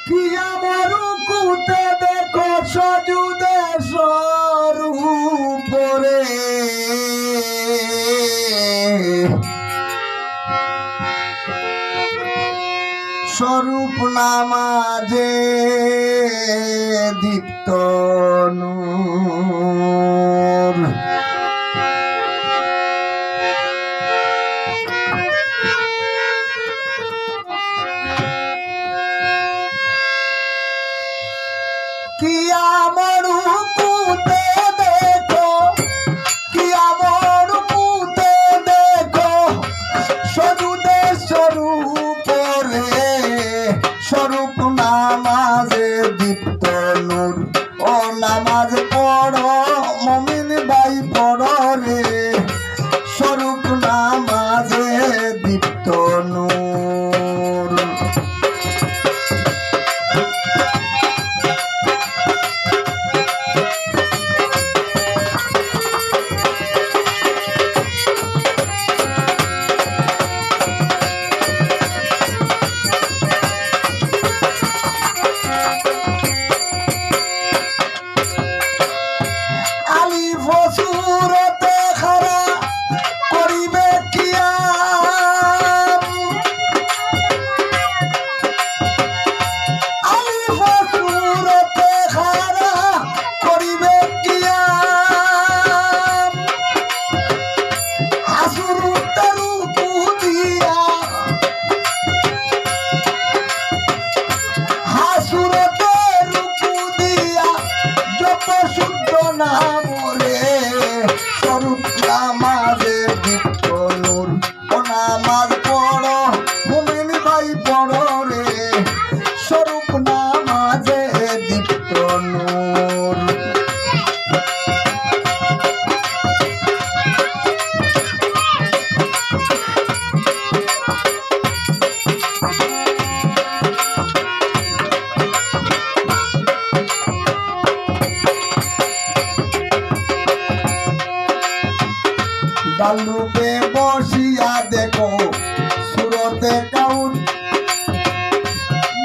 কি আমার কুতে দেখো সজুদে স্বরূপরে স্বরূপ নামাজে দীপ্ত নূর কি আমার কুতে দেখো কি আমার কুতে দেখো সজুদে স্বরূপরে স্বরূপ নামাজে দীপ্ত নূর ও নামাজ পড়ো মুমিন ভাই পড়ো রে স্বরূপ নামাজে দীপ্ত নূর সুরতে খারা করিবে কিয়াম আলিফ সুরতে খারা করিবে কিয়াম হাসুরতে রূপু দিয়া হাসুরতে রূপু দিয়া যত শুদ্ধ নাম স্বরূপ নামাজে দীপ্ত নূর ও নামাজ পড়ো মুমিন ভাই পড়ো রে স্বরূপ নামাজে দীপ্ত নূর ডালরূপে বসিয়া দেখো সুরতে কাউন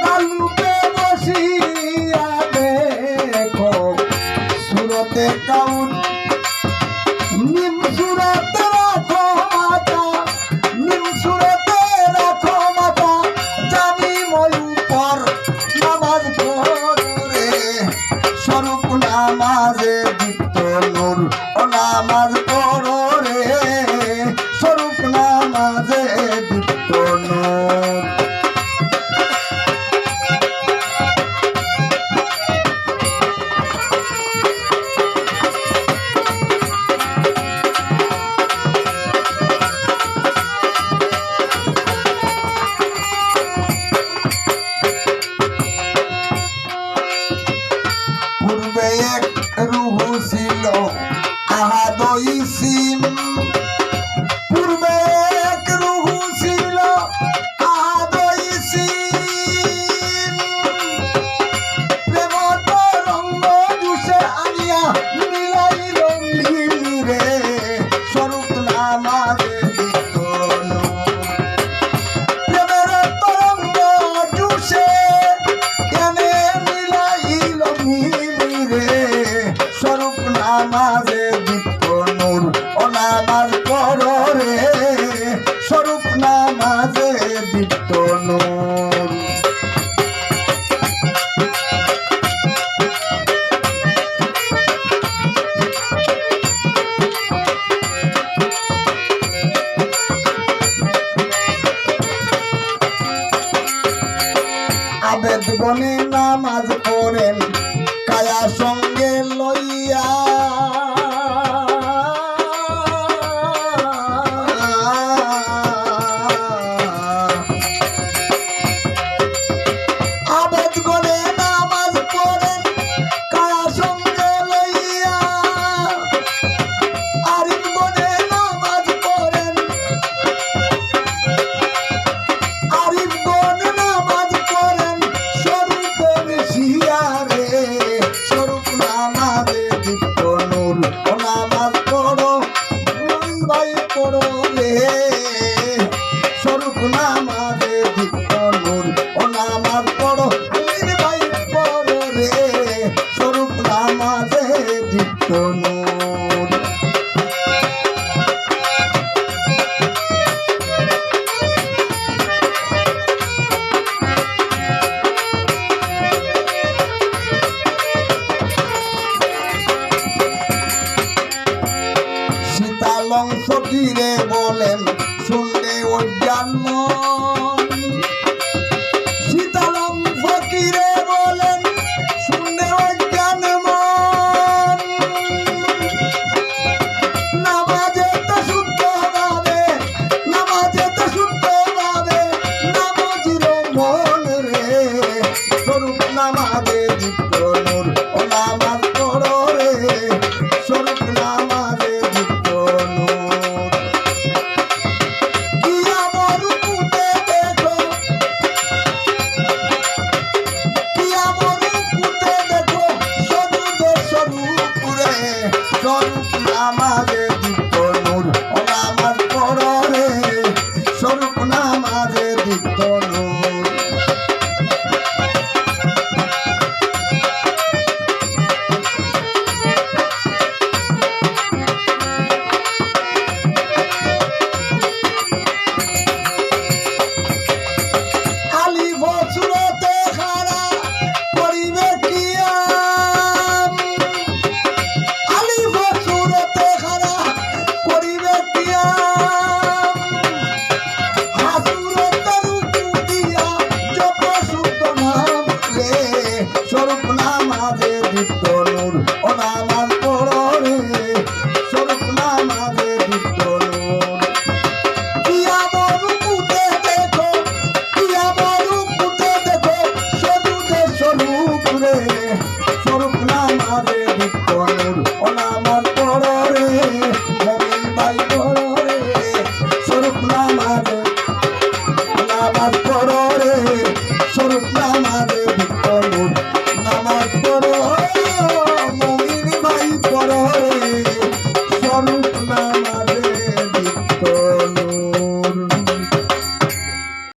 ডালরূপে বসিয়া দেখো সুরতে কাউন নিম সুরতে রাখো মাতা নিম সুরতে রাখো মাতা জানি ময়ূর নামাজ পড়ে স্বরূপ নামাজে দীপ্ত নূর ও নামাজ পড়ো রে স্বরূপ নামাজে দীপ্ত নূর পূর্বে এক রুহু ছিল আহাদ ইসিম পূর্বে এক রুহু ছিল আহাদ ইসিম প্রেম তরঙ্গ জুসে আনিয়া মিলাইল রে স্বরূপ নামাজে দীপ্ত নূর প্রেমের তরঙ্গ জুসে এনে মিলাইল রে স্বরূপ নামাজে দীপ্ত নূর ও নামাজ পড়ো রে স্বরূপ নামাজে দীপ্ত নূর আবেদ গনে নামাজ পড়েন কায়া সঙ্গে লইয়া আবেদ গনে নামাজ পড়েন কায়া সঙ্গে লইয়া আরিফ গনে নামাজ পড়েন আরিফ গনে নামাজ পড়েন স্বরূপ মিশিয়া রে স্বরূপ নামাজে দীপ্ত দীপ্ত নূর। শীতালং ফকিরে বলেন শুনলে অজ্ঞান মন। শীতালং ফকিরে বলেন শুনলে অজ্ঞান মন। নামাজে তো শুদ্ধ ভাবে, নামাজে তো শুদ্ধ ভাবে নামাজির মন রে। স্বরূপ নামাজে দীপ্ত নূর, ও নামাজ পড়ো রে। স্বরূপ নামাজে দীপ্ত নূর। কি আমার রূপে দেখো, কি আমার রূপে দেখো সদুদের স্বরূপ রে। স্বরূপ নামাজে দীপ্ত নূর, ও নামাজ পড়ো রে। স্বরূপ নামাজে দীপ্ত নূর। আলিফ সুরতে খাড়া করিবে কিয়াম। আলিফ সুরতে খাড়া করিবে কিয়াম। হাসুরতে রুকু দিয়া জপ শুদ্ধ নাম রে। স্বরূপ নামাজে দীপ্ত নূর, ও নাম